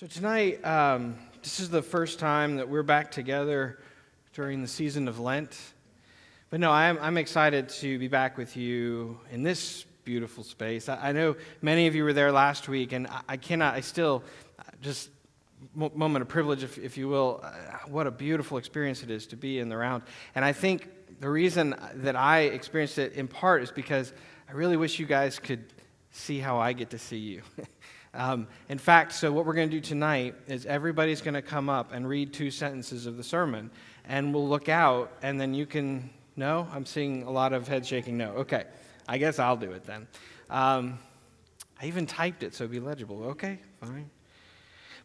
So tonight, this is the first time that we're back together during the season of Lent. But no, I'm excited to be back with you in this beautiful space. I know many of you were there last week, and moment of privilege, if you will, what a beautiful experience it is to be in the round. And I think the reason that I experienced it in part is because I really wish you guys could see how I get to see you. In fact, so what we're going to do tonight is everybody's going to come up and read 2 sentences of the sermon, and we'll look out, and then you can, no? I'm seeing a lot of head shaking, no. Okay, I guess I'll do it then. I even typed it so it'd be legible. Okay, fine.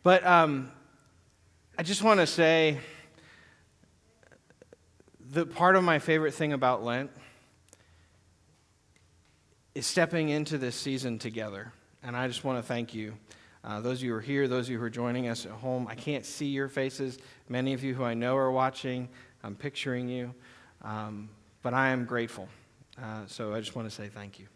But I just want to say that part of my favorite thing about Lent is stepping into this season together. And I just want to thank you. Those of you who are here, those of you who are joining us at home, I can't see your faces. Many of you who I know are watching. I'm picturing you. But I am grateful. So I just want to say thank you.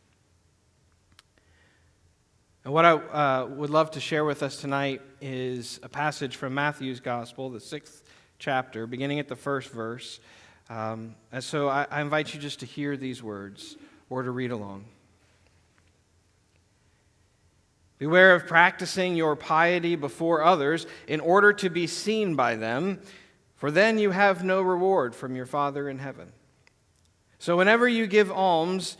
And what I would love to share with us tonight is a passage from Matthew's Gospel, the 6th chapter, beginning at the first verse. And so I invite you just to hear these words or to read along. Beware of practicing your piety before others in order to be seen by them, for then you have no reward from your Father in heaven. So whenever you give alms,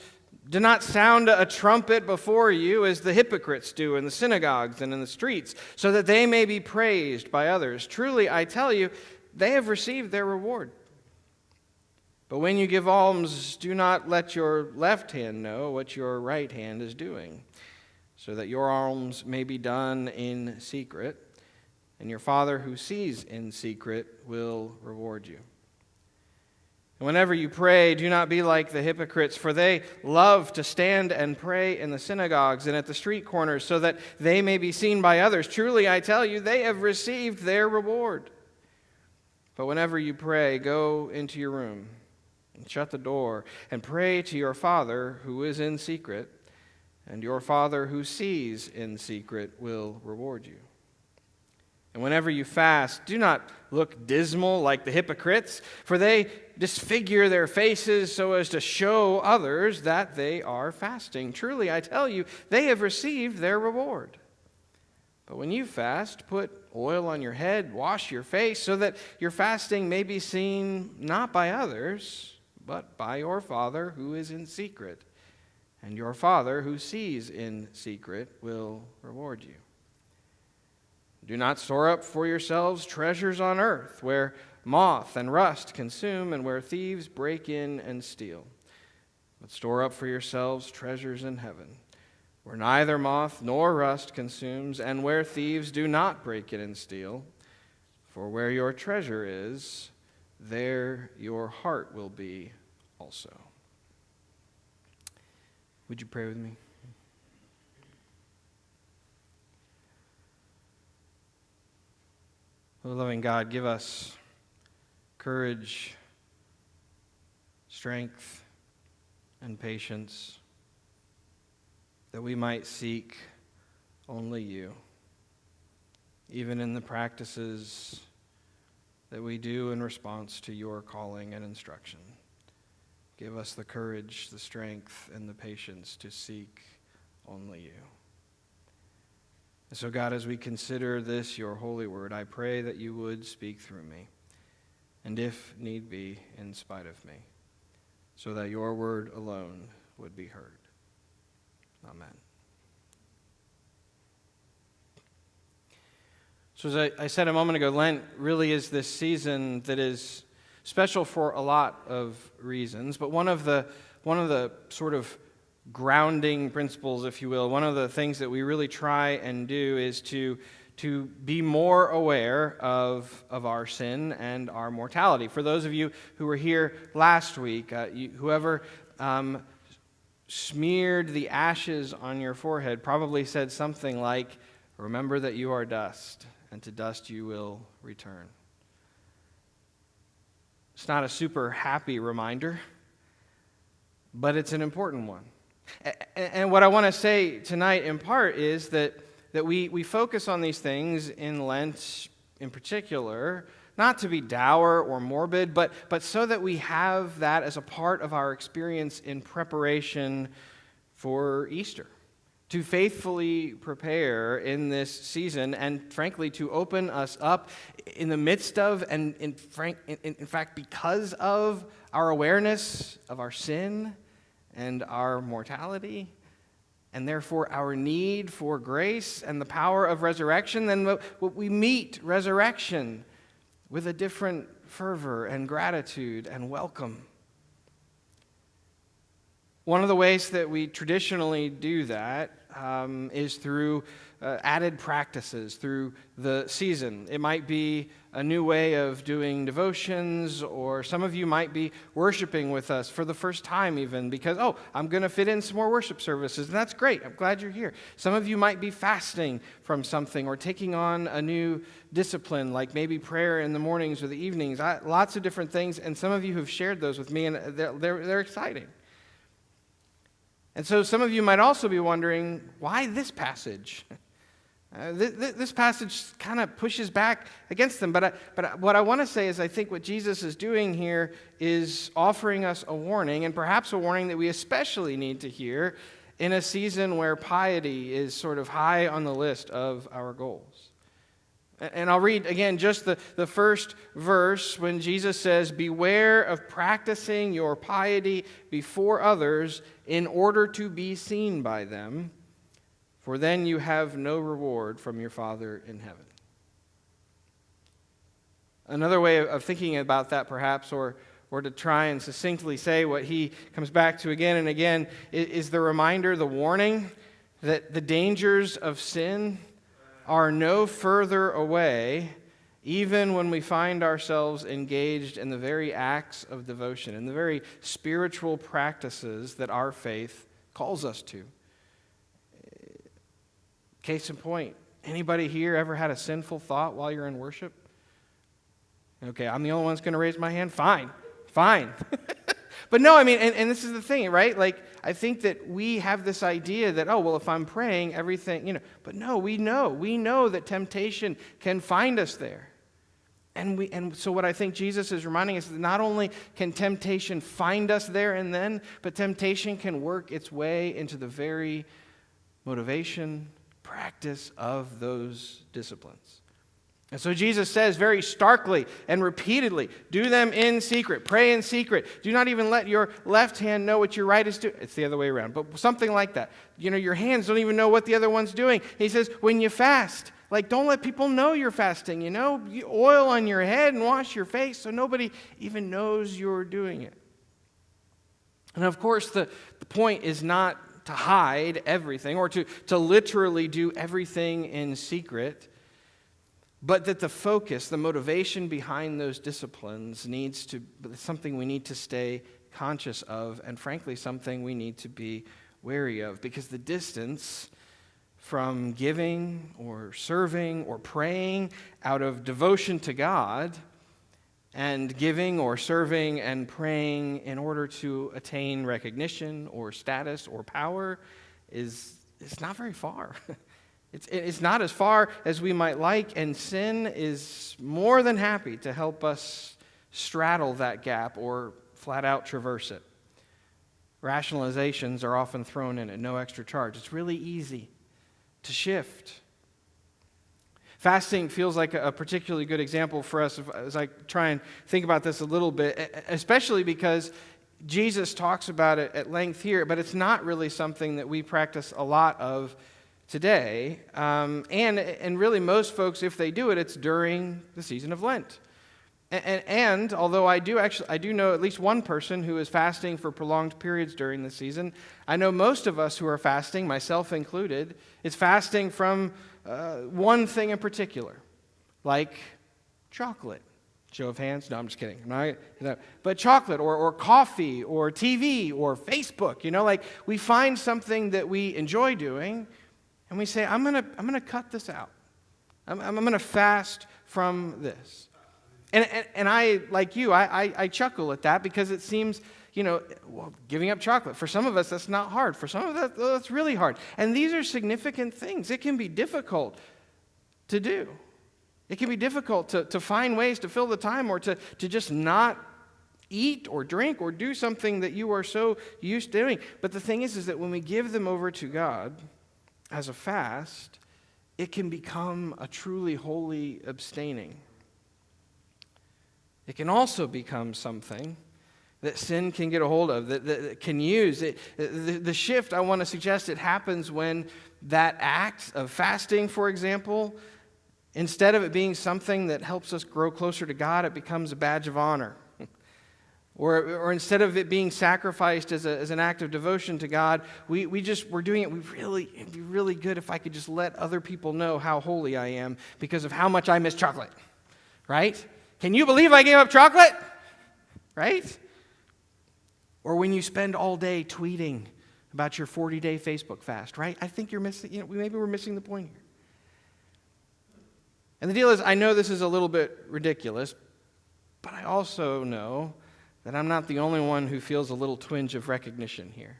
do not sound a trumpet before you as the hypocrites do in the synagogues and in the streets, so that they may be praised by others. Truly, I tell you, they have received their reward. But when you give alms, do not let your left hand know what your right hand is doing, so that your alms may be done in secret, and your Father who sees in secret will reward you. And whenever you pray, do not be like the hypocrites, for they love to stand and pray in the synagogues and at the street corners, so that they may be seen by others. Truly, I tell you, they have received their reward. But whenever you pray, go into your room and shut the door, and pray to your Father who is in secret, and your Father who sees in secret will reward you. And whenever you fast, do not look dismal like the hypocrites, for they disfigure their faces so as to show others that they are fasting. Truly, I tell you, they have received their reward. But when you fast, put oil on your head, wash your face, so that your fasting may be seen not by others, but by your Father who is in secret. And your Father who sees in secret will reward you. Do not store up for yourselves treasures on earth, where moth and rust consume and where thieves break in and steal. But store up for yourselves treasures in heaven, where neither moth nor rust consumes and where thieves do not break in and steal. For where your treasure is, there your heart will be also. Would you pray with me? Oh, loving God, give us courage, strength, and patience, that we might seek only you, even in the practices that we do in response to your calling and instruction. Give us the courage, the strength, and the patience to seek only you. And so, God, as we consider this, your holy word, I pray that you would speak through me, and if need be, in spite of me, so that your word alone would be heard. Amen. So as I said a moment ago, Lent really is this season that is special for a lot of reasons, but one of the sort of grounding principles, if you will, one of the things that we really try and do is to be more aware of our sin and our mortality. For those of you who were here last week, whoever smeared the ashes on your forehead probably said something like, "Remember that you are dust, and to dust you will return." It's not a super happy reminder, but it's an important one. And what I want to say tonight in part is that that we focus on these things in Lent in particular, not to be dour or morbid, but so that we have that as a part of our experience in preparation for Easter, to faithfully prepare in this season, and frankly, to open us up in the midst of, and in fact, because of our awareness of our sin and our mortality, and therefore our need for grace and the power of resurrection. Then we meet resurrection with a different fervor and gratitude and welcome. One of the ways that we traditionally do that is through added practices through the season. It might be a new way of doing devotions, or some of you might be worshiping with us for the first time even because, I'm going to fit in some more worship services, and that's great. I'm glad you're here. Some of you might be fasting from something or taking on a new discipline, like maybe prayer in the mornings or the evenings. Lots of different things, and some of you have shared those with me, and they're exciting. And so some of you might also be wondering, why this passage? This passage kind of pushes back against them. But what I want to say is I think what Jesus is doing here is offering us a warning, and perhaps a warning that we especially need to hear in a season where piety is sort of high on the list of our goals. And I'll read again just the first verse when Jesus says, "Beware of practicing your piety before others in order to be seen by them, for then you have no reward from your Father in heaven." Another way of thinking about that perhaps, or to try and succinctly say what he comes back to again and again, is the reminder, the warning that the dangers of sin are no further away, even when we find ourselves engaged in the very acts of devotion, in the very spiritual practices that our faith calls us to. Case in point, anybody here ever had a sinful thought while you're in worship? Okay, I'm the only one that's going to raise my hand? Fine. But no, I mean, and this is the thing, right? Like, I think that we have this idea that, if I'm praying, everything, but no, we know that temptation can find us there. And so what I think Jesus is reminding us is that not only can temptation find us there and then, but temptation can work its way into the very motivation, practice of those disciplines. And so Jesus says very starkly and repeatedly, do them in secret, pray in secret. Do not even let your left hand know what your right is doing. It's the other way around, but something like that. Your hands don't even know what the other one's doing. He says, when you fast, don't let people know you're fasting, You oil on your head and wash your face so nobody even knows you're doing it. And of course, the point is not to hide everything or to literally do everything in secret, but that the focus, the motivation behind those disciplines needs to be something we need to stay conscious of, and frankly, something we need to be wary of, because the distance from giving or serving or praying out of devotion to God and giving or serving and praying in order to attain recognition or status or power is not very far. It's not as far as we might like, and sin is more than happy to help us straddle that gap or flat out traverse it. Rationalizations are often thrown in at no extra charge. It's really easy to shift. Fasting feels like a particularly good example for us as I try and think about this a little bit, especially because Jesus talks about it at length here, but it's not really something that we practice a lot of today, and really most folks, if they do it, it's during the season of Lent. And although I do know at least one person who is fasting for prolonged periods during the season, I know most of us who are fasting, myself included, is fasting from one thing in particular, like chocolate. Show of hands? No, I'm just kidding. But chocolate or coffee or TV or Facebook, we find something that we enjoy doing, and we say, I'm gonna cut this out. I'm gonna fast from this. And I, like you, I chuckle at that because it seems, well, giving up chocolate. For some of us, that's not hard. For some of us, that's really hard. And these are significant things. It can be difficult to do. It can be difficult to find ways to fill the time or to just not eat or drink or do something that you are so used to doing. But the thing is that when we give them over to God as a fast, it can become a truly holy abstaining. It can also become something that sin can get a hold of, that can use. The shift, I want to suggest, it happens when that act of fasting, for example, instead of it being something that helps us grow closer to God, it becomes a badge of honor. Or instead of it being sacrificed as an act of devotion to God, we're doing it. It'd be really good if I could just let other people know how holy I am because of how much I miss chocolate, right? Can you believe I gave up chocolate? Right? Or when you spend all day tweeting about your 40-day Facebook fast, right? I think you're missing, maybe we're missing the point here. And the deal is, I know this is a little bit ridiculous, but I also know that I'm not the only one who feels a little twinge of recognition here.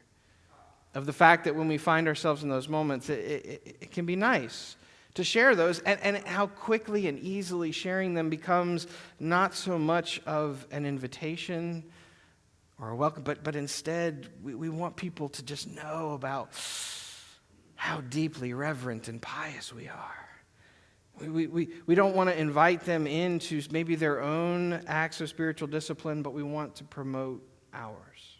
Of the fact that when we find ourselves in those moments, it can be nice to share those, and how quickly and easily sharing them becomes not so much of an invitation or a welcome, but instead we want people to just know about how deeply reverent and pious we are. We don't want to invite them into maybe their own acts of spiritual discipline, but we want to promote ours.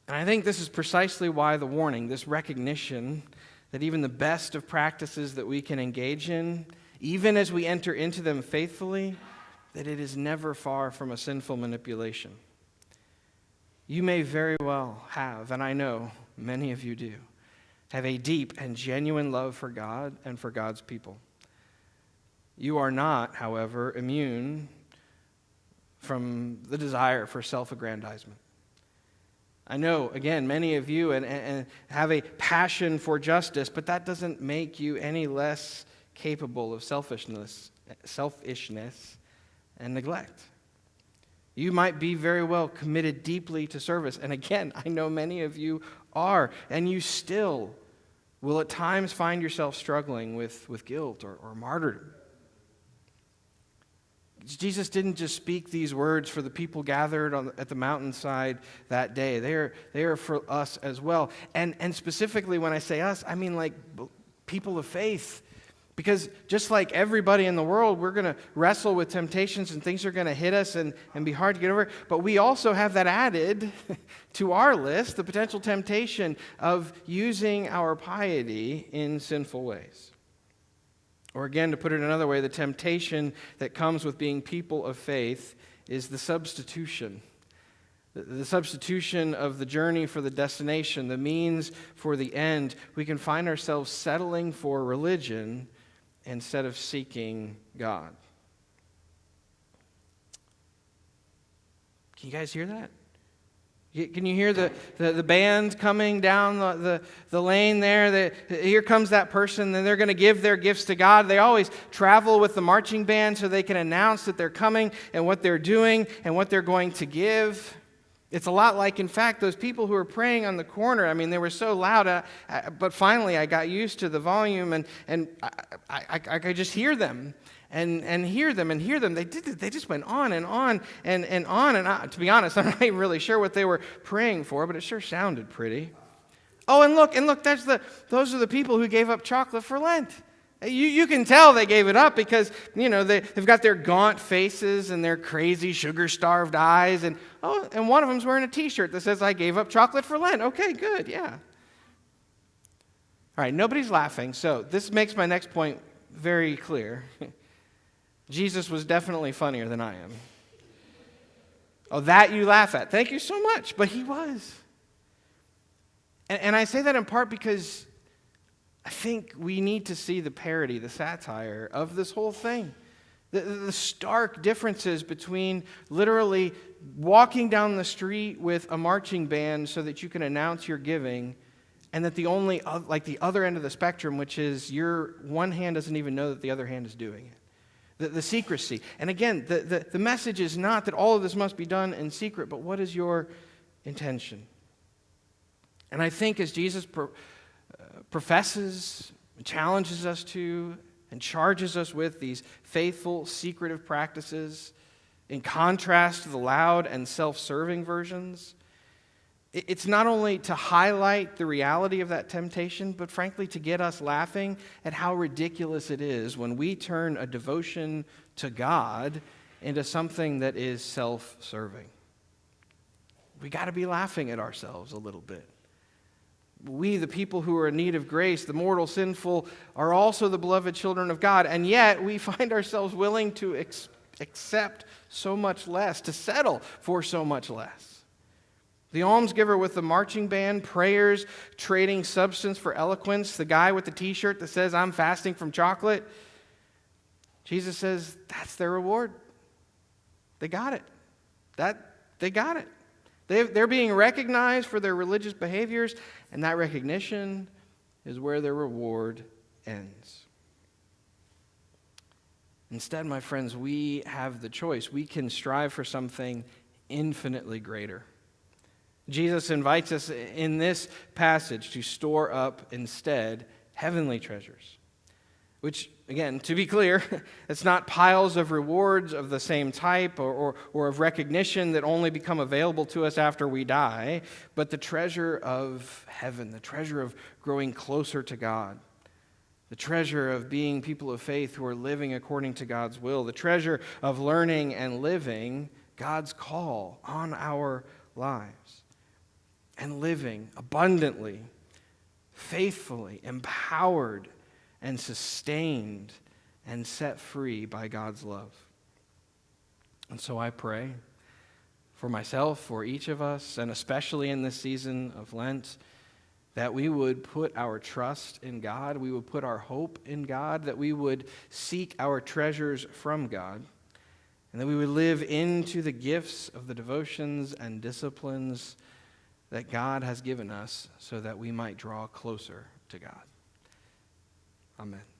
And I think this is precisely why the warning, this recognition that even the best of practices that we can engage in, even as we enter into them faithfully, that it is never far from a sinful manipulation. You may very well have, and I know many of you do, have a deep and genuine love for God and for God's people. You are not, however, immune from the desire for self-aggrandizement. I know, again, many of you and have a passion for justice, but that doesn't make you any less capable of selfishness and neglect. You might be very well committed deeply to service. And again, I know many of you are, and you still will at times find yourself struggling with guilt or martyrdom. Jesus didn't just speak these words for the people gathered at the mountainside that day. They are for us as well. And specifically when I say us, I mean like people of faith. Because just like everybody in the world, we're going to wrestle with temptations and things are going to hit us and be hard to get over. But we also have that added to our list, the potential temptation of using our piety in sinful ways. Or again, to put it another way, the temptation that comes with being people of faith is the substitution. The substitution of the journey for the destination, the means for the end. We can find ourselves settling for religion instead of seeking God. Can you guys hear that? Can you hear the band coming down the lane there? Here comes that person, and they're going to give their gifts to God. They always travel with the marching band so they can announce that they're coming and what they're doing and what they're going to give. It's a lot like, in fact, those people who were praying on the corner. I mean, they were so loud, but finally I got used to the volume, and I could just hear them and hear them and hear them. They just went on and on and on. And to be honest, I'm not even really sure what they were praying for, but it sure sounded pretty. Oh, and look, those are the people who gave up chocolate for Lent. You can tell they gave it up because, they've got their gaunt faces and their crazy sugar-starved eyes. And one of them's wearing a T-shirt that says, "I gave up chocolate for Lent." Okay, good, yeah. All right, nobody's laughing, so this makes my next point very clear. Jesus was definitely funnier than I am. Oh, that you laugh at. Thank you so much, but he was. And I say that in part because I think we need to see the parody, the satire of this whole thing. The stark differences between literally walking down the street with a marching band so that you can announce your giving, and that the other end of the spectrum, which is your one hand doesn't even know that the other hand is doing it. the secrecy. And again, the message is not that all of this must be done in secret, but what is your intention? And I think as Jesus professes, challenges us to, and charges us with these faithful, secretive practices, in contrast to the loud and self-serving versions, it's not only to highlight the reality of that temptation, but frankly to get us laughing at how ridiculous it is when we turn a devotion to God into something that is self-serving. We got to be laughing at ourselves a little bit. We, the people who are in need of grace, the mortal sinful, are also the beloved children of God, and yet we find ourselves willing to accept so much less, to settle for so much less. The almsgiver with the marching band, prayers, trading substance for eloquence, the guy with the t-shirt that says, "I'm fasting from chocolate." Jesus says, that's their reward. They got it. They got it. They're being recognized for their religious behaviors, and that recognition is where their reward ends. Instead, my friends, we have the choice. We can strive for something infinitely greater. Jesus invites us in this passage to store up instead heavenly treasures, which, again, to be clear, it's not piles of rewards of the same type or of recognition that only become available to us after we die, but the treasure of heaven, the treasure of growing closer to God, the treasure of being people of faith who are living according to God's will, the treasure of learning and living God's call on our lives, and living abundantly, faithfully, empowered, and sustained and set free by God's love. And so I pray for myself, for each of us, and especially in this season of Lent, that we would put our trust in God, we would put our hope in God, that we would seek our treasures from God, and that we would live into the gifts of the devotions and disciplines that God has given us so that we might draw closer to God. Amen.